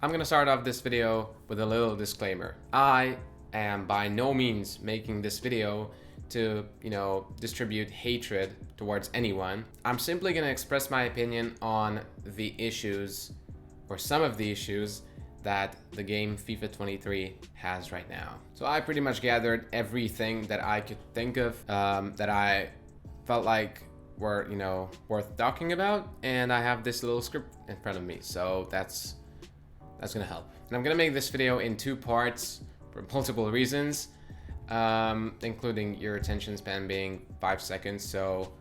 I'm gonna start off this video with a little disclaimer. I am by no means making this video to, distribute hatred towards anyone. I'm simply gonna express my opinion on the issues, or some of the issues, that the game FIFA 23 has right now. So I pretty much gathered everything that I could think of that I felt like were, worth talking about, and I have this little script in front of me, so that's gonna help. And I'm gonna make this video in two parts for multiple reasons, including your attention span being 5 seconds. So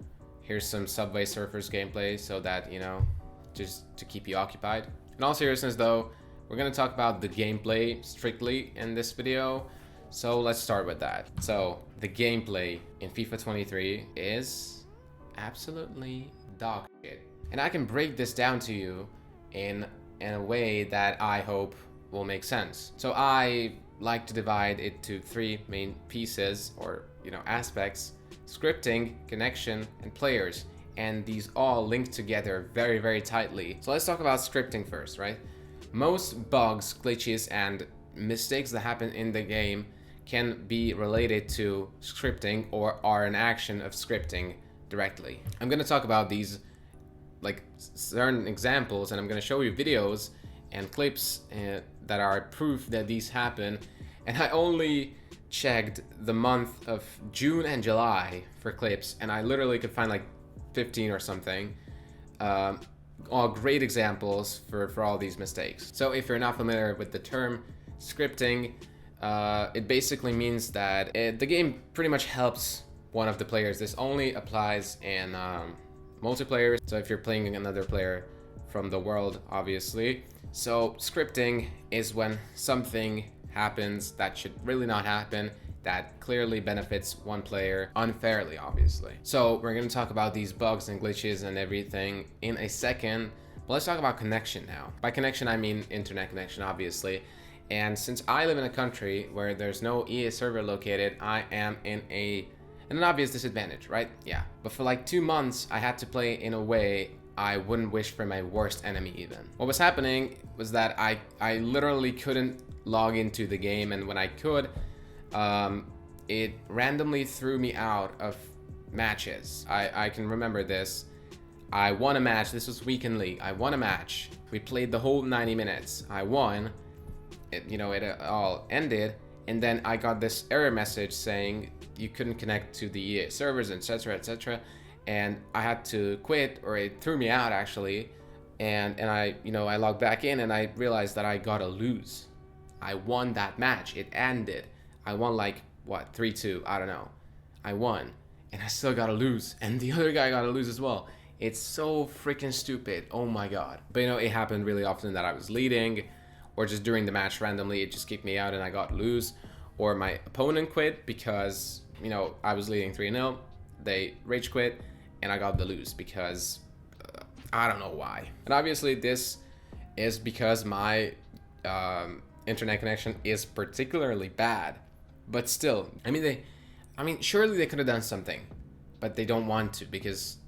here's some Subway Surfers gameplay so that, just to keep you occupied. In all seriousness though, we're gonna talk about the gameplay strictly in this video. So let's start with that. So the gameplay in FIFA 23 is absolutely dog shit. And I can break this down to you in a way that I hope will make sense. So I like to divide it to three main pieces, or aspects: scripting, connection, and players. And these all link together very, very tightly. So let's talk about scripting first, right? Most bugs, glitches, and mistakes that happen in the game can be related to scripting or are an action of scripting directly. I'm gonna talk about these like certain examples, and I'm gonna show you videos and clips that are proof that these happen. And I only checked the month of June and July for clips, and I literally could find like 15 or something. All great examples for all these mistakes. So if you're not familiar with the term scripting, it basically means that the game pretty much helps one of the players. This only applies in multiplayer, so if you're playing another player from the world, obviously. So scripting is when something happens that should really not happen, that clearly benefits one player unfairly, obviously. So we're going to talk about these bugs and glitches and everything in a second, but let's talk about connection now. By connection I mean internet connection, obviously. And since I live in a country where there's no EA server located, I am in an obvious disadvantage, right? Yeah. But for like 2 months, I had to play in a way I wouldn't wish for my worst enemy even. What was happening was that I literally couldn't log into the game, and when I could, it randomly threw me out of matches. I can remember this. I won a match. This was weekend league. I won a match. We played the whole 90 minutes. I won. It all ended, and then I got this error message saying you couldn't connect to the EA servers, etc., etc. And I had to quit, or it threw me out actually. And I logged back in, and I realized that I gotta lose. I won that match. It ended. I won like what, 3-2, I don't know. I won, and I still gotta lose, and the other guy gotta lose as well. It's so freaking stupid. Oh my god. But it happened really often that I was leading, or just during the match randomly it just kicked me out and I got lose, or my opponent quit because I was leading 3-0, they rage quit, and I got the lose because I don't know why. And obviously this is because my internet connection is particularly bad. But still, surely they could have done something, but they don't want to because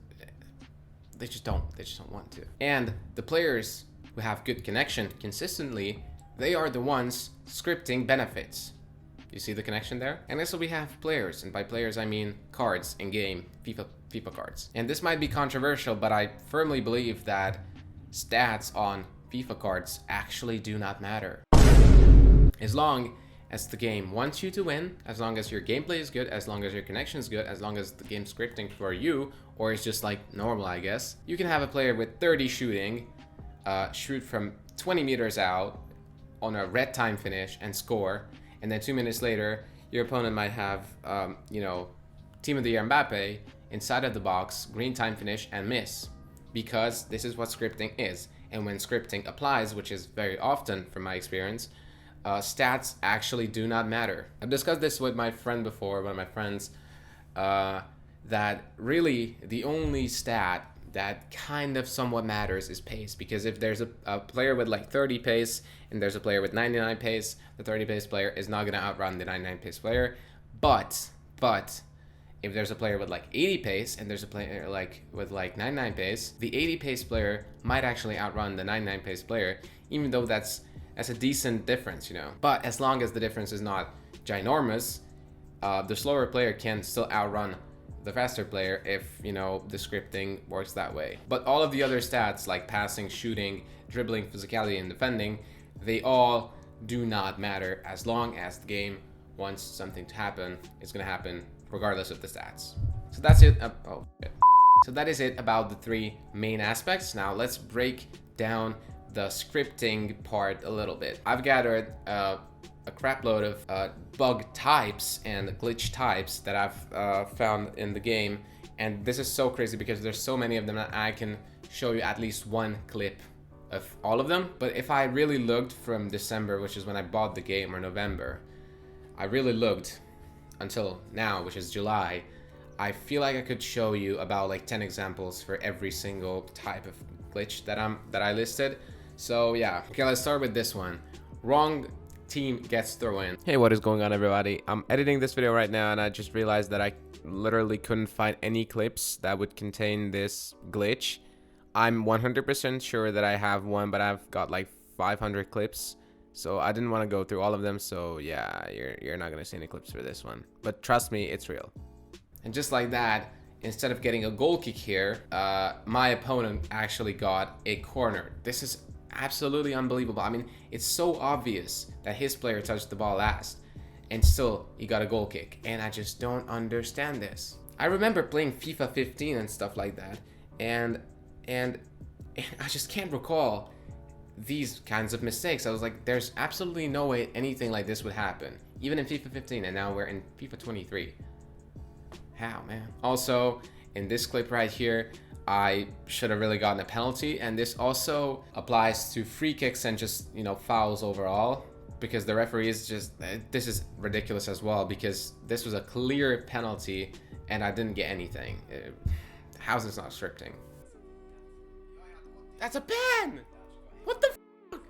they just don't want to. And the players who have good connection consistently, they are the ones scripting benefits. You see the connection there? And also we have players, and by players I mean cards in game, FIFA cards. And this might be controversial, but I firmly believe that stats on FIFA cards actually do not matter. As long as the game wants you to win, as long as your gameplay is good, as long as your connection is good, as long as the game's scripting for you, or it's just like normal, I guess. You can have a player with 30 shooting, shoot from 20 meters out on a red time finish and score, and then 2 minutes later, your opponent might have, Team of the Year Mbappe inside of the box, green time finish, and miss. Because this is what scripting is. And when scripting applies, which is very often from my experience, stats actually do not matter. I've discussed this with my friend before, one of my friends, that really the only stat that kind of somewhat matters is pace. Because if there's a player with like 30 pace and there's a player with 99 pace, the 30 pace player is not going to outrun the 99 pace player. But if there's a player with like 80 pace and there's a player with 99 pace, the 80 pace player might actually outrun the 99 pace player, even though that's That's a decent difference, you know. But as long as the difference is not ginormous, the slower player can still outrun the faster player if, you know, the scripting works that way. But all of the other stats like passing, shooting, dribbling, physicality, and defending, they all do not matter as long as the game wants something to happen. It's gonna happen regardless of the stats. So that's it. So that is it about the three main aspects. Now let's break down the scripting part a little bit. I've gathered a crap load of bug types and glitch types that I've found in the game, and this is so crazy because there's so many of them that I can show you at least one clip of all of them. But if I really looked from December, which is when I bought the game, or November, I really looked until now, which is July, I feel like I could show you about like 10 examples for every single type of glitch that I listed. So yeah, okay, let's start with this one. Wrong team gets throw in. Hey, what is going on, everybody? I'm editing this video right now and I just realized that I literally couldn't find any clips that would contain this glitch. I'm 100% sure that I have one, but I've got like 500 clips, so I didn't want to go through all of them. So yeah, you're not gonna see any clips for this one, but trust me, it's real. And just like that, instead of getting a goal kick here, my opponent actually got a corner. This is absolutely unbelievable. I mean, it's so obvious that his player touched the ball last, and still he got a goal kick. And I just don't understand this. I remember playing FIFA 15 and stuff like that, and I just can't recall these kinds of mistakes. I was like, there's absolutely no way anything like this would happen, even in FIFA 15, and now we're in FIFA 23. How, man? Also, in this clip right here, I should have really gotten a penalty, and this also applies to free kicks and just, you know, fouls overall, because the referee is just, this is ridiculous as well, because this was a clear penalty and I didn't get anything. How's this not scripting? That's a pen! What the f***?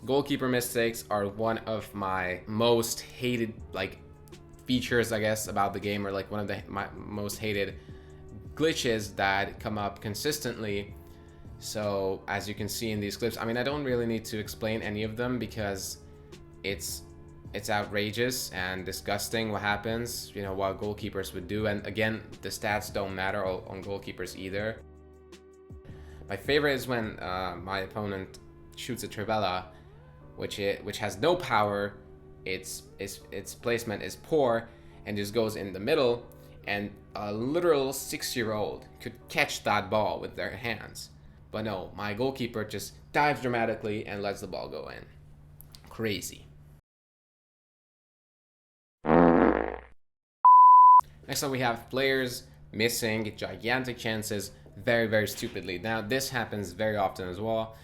Goalkeeper mistakes are one of my most hated, like, features, I guess, about the game, or like one of my most hated glitches that come up consistently. So as you can see in these clips, I mean, I don't really need to explain any of them because it's outrageous and disgusting what happens, you know, what goalkeepers would do. And again, the stats don't matter on goalkeepers either. My favorite is when my opponent shoots a trivela, which has no power. Its placement is poor and just goes in the middle, and a literal 6-year-old could catch that ball with their hands. But no, my goalkeeper just dives dramatically and lets the ball go in. Crazy. Next up, we have players missing gigantic chances very, very stupidly. Now, this happens very often as well.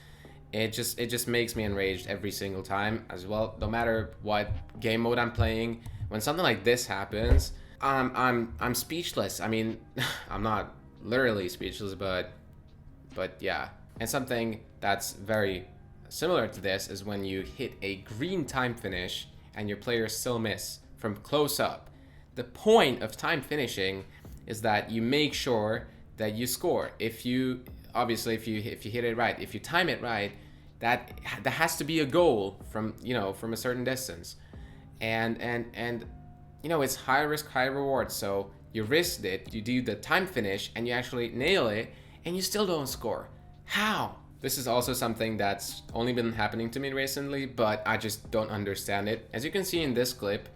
It just makes me enraged every single time as well. No matter what game mode I'm playing, when something like this happens, I'm speechless. I mean, I'm not literally speechless, but yeah. And something that's very similar to this is when you hit a green time finish and your players still miss from close up. The point of time finishing is that you make sure that you score. If you hit it right, if you time it right, that has to be a goal from, you know, from a certain distance. And you know, it's high risk, high reward. So you risked it, you do the time finish, and you actually nail it, and you still don't score. How? This is also something that's only been happening to me recently, but I just don't understand it. As you can see in this clip,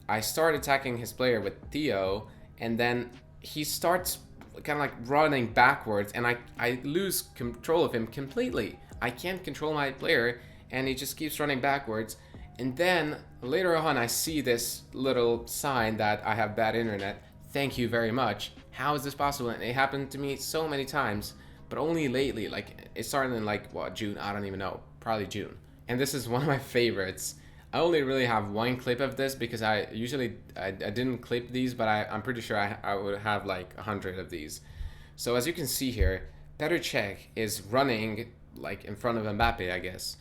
I start attacking his player with Theo, and then he starts kind of like running backwards, and I lose control of him completely. I can't control my player, and he just keeps running backwards. And then later on, I see this little sign that I have bad internet. Thank you very much. How is this possible? And it happened to me so many times, but only lately. Like, it started in like, what, June? I don't even know. Probably June. And this is one of my favorites. I only really have one clip of this because I didn't clip these, but I'm pretty sure I would have like 100 of these. So as you can see here, Petr Cech is running like in front of Mbappe, I guess.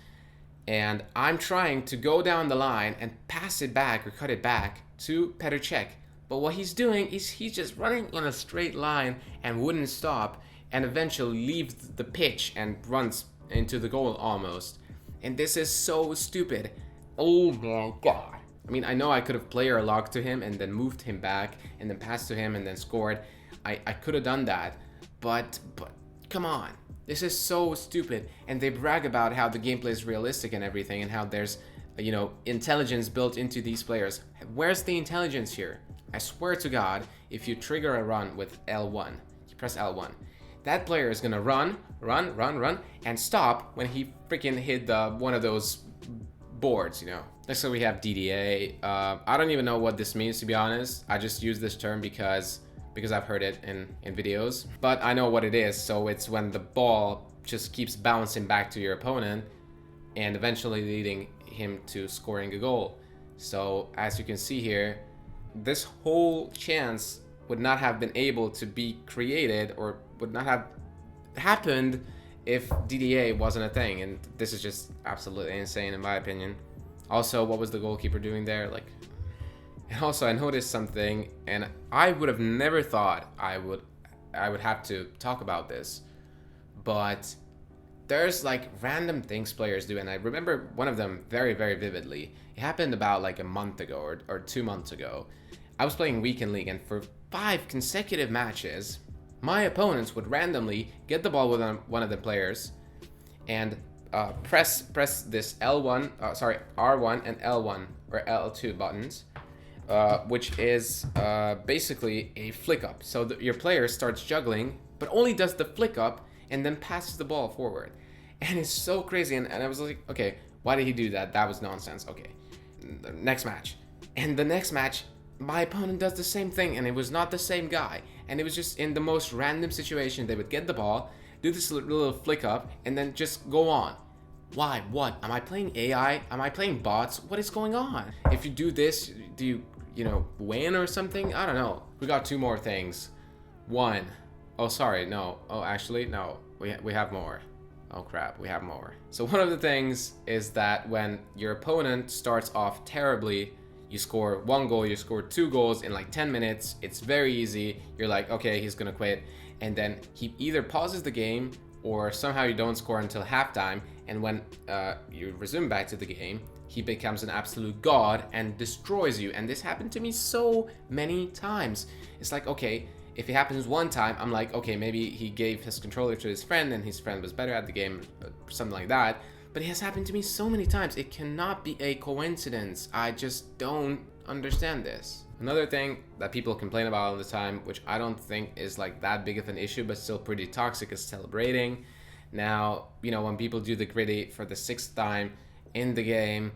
And I'm trying to go down the line and pass it back or cut it back to Petr Cech. But what he's doing is he's just running in a straight line and wouldn't stop, and eventually leaves the pitch and runs into the goal almost. And this is so stupid. Oh my god. I mean, I know I could have player locked to him and then moved him back and then passed to him and then scored. I could have done that, but come on. This is so stupid. And they brag about how the gameplay is realistic and everything and how there's, you know, intelligence built into these players. Where's the intelligence here? I swear to God, if you trigger a run with L1, you press L1, that player is gonna run, and stop when he freaking hit one of those boards, you know. Next up we have DDA. I don't even know what this means, to be honest. I just use this term because I've heard it in videos. But I know what it is, so it's when the ball just keeps bouncing back to your opponent and eventually leading him to scoring a goal. So as you can see here, this whole chance would not have been able to be created or would not have happened if DDA wasn't a thing, and this is just absolutely insane in my opinion. Also, what was the goalkeeper doing there? Like, and also I noticed something, and I would have never thought I would have to talk about this, but there's like random things players do, and I remember one of them very, very vividly. It happened about like a month ago or 2 months ago. I was playing Weekend League, and for 5 consecutive matches, my opponents would randomly get the ball with one of the players and press this R1 and L1 or L2 buttons, which is basically a flick up. So your player starts juggling, but only does the flick up and then passes the ball forward. And it's so crazy. And I was like, okay, why did he do that? That was nonsense. Okay, next match. And the next match, my opponent does the same thing, and it was not the same guy. And it was just in the most random situation. They would get the ball, do this little flick up, and then just go on. Why? What? Am I playing AI? Am I playing bots? What is going on? If you do this, do you know, win or something? I don't know. We got 2 more things. One. Oh, sorry, no. Oh, actually, no. We have more. Oh crap, we have more. So one of the things is that when your opponent starts off terribly, you score 1 goal, you score 2 goals in like 10 minutes. It's very easy. You're like, okay, he's gonna quit. And then he either pauses the game or somehow you don't score until halftime. And when you resume back to the game, he becomes an absolute god and destroys you. And this happened to me so many times. It's like, okay, if it happens one time, I'm like, okay, maybe he gave his controller to his friend and his friend was better at the game, something like that. But it has happened to me so many times. It cannot be a coincidence. I just don't understand this. Another thing that people complain about all the time, which I don't think is like that big of an issue, but still pretty toxic, is celebrating. Now, you know, when people do the gritty for the 6th time in the game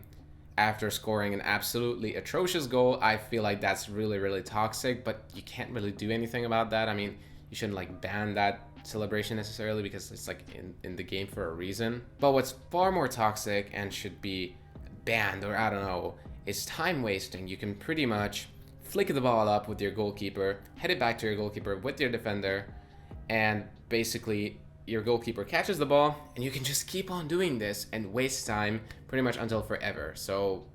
after scoring an absolutely atrocious goal, I feel like that's really, really toxic, but you can't really do anything about that. I mean, you shouldn't like ban that celebration necessarily because it's like in the game for a reason. But what's far more toxic and should be banned, or I don't know, is time wasting. You can pretty much flick the ball up with your goalkeeper, head it back to your goalkeeper with your defender, and basically your goalkeeper catches the ball, and you can just keep on doing this and waste time pretty much until forever. So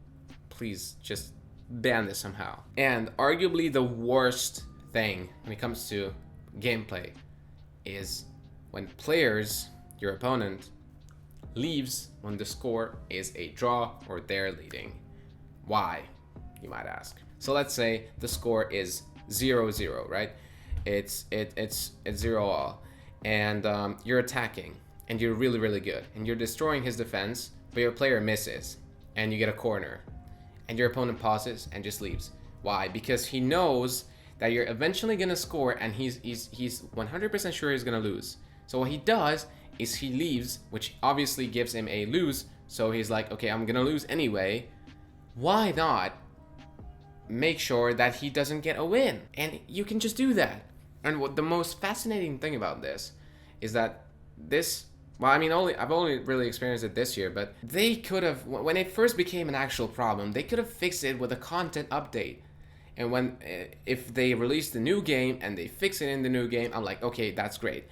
please just ban this somehow. And arguably the worst thing when it comes to gameplay is when players, your opponent, leaves when the score is a draw or they're leading. Why, you might ask? So let's say the score is 0-0, right? It's 0-all, and you're attacking, and you're really, really good, and you're destroying his defense, but your player misses, and you get a corner, and your opponent pauses and just leaves. Why? Because he knows that you're eventually gonna score, and he's 100% sure he's gonna lose. So what he does is he leaves, which obviously gives him a lose. So he's like, okay, I'm gonna lose anyway. Why not make sure that he doesn't get a win? And you can just do that. And what the most fascinating thing about this is that this, well, I mean, I've only really experienced it this year, but they could have, when it first became an actual problem, they could have fixed it with a content update. And when, if they release the new game and they fix it in the new game, I'm like, okay, that's great.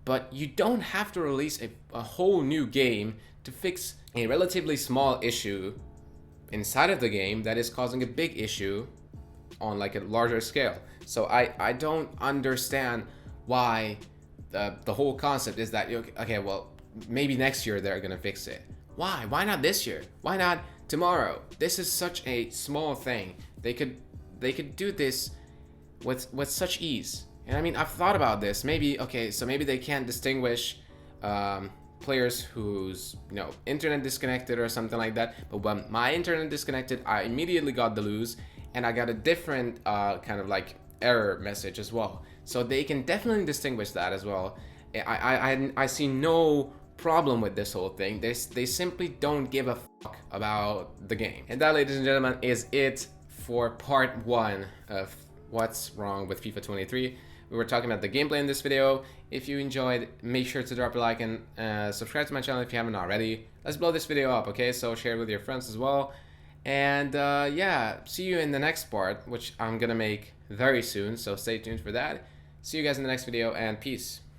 But you don't have to release a whole new game to fix a relatively small issue inside of the game that is causing a big issue on like a larger scale. So I don't understand why the whole concept is that, okay, well, maybe next year they're gonna fix it. Why? Why not this year? Why not tomorrow? This is such a small thing. They could do this with such ease. And I mean, I've thought about this. Maybe, okay, so maybe they can't distinguish players whose, you know, internet disconnected or something like that. But when my internet disconnected, I immediately got the lose, and I got a different kind of like error message as well. So they can definitely distinguish that as well. I see no problem with this whole thing. They simply don't give a fuck about the game. And that, ladies and gentlemen, is it for part 1 of what's wrong with FIFA 23. We were talking about the gameplay in this video. If you enjoyed, make sure to drop a like and subscribe to my channel if you haven't already. Let's blow this video up, okay? So share it with your friends as well. And yeah, see you in the next part, which I'm gonna make very soon, so stay tuned for that. See you guys in the next video, and peace.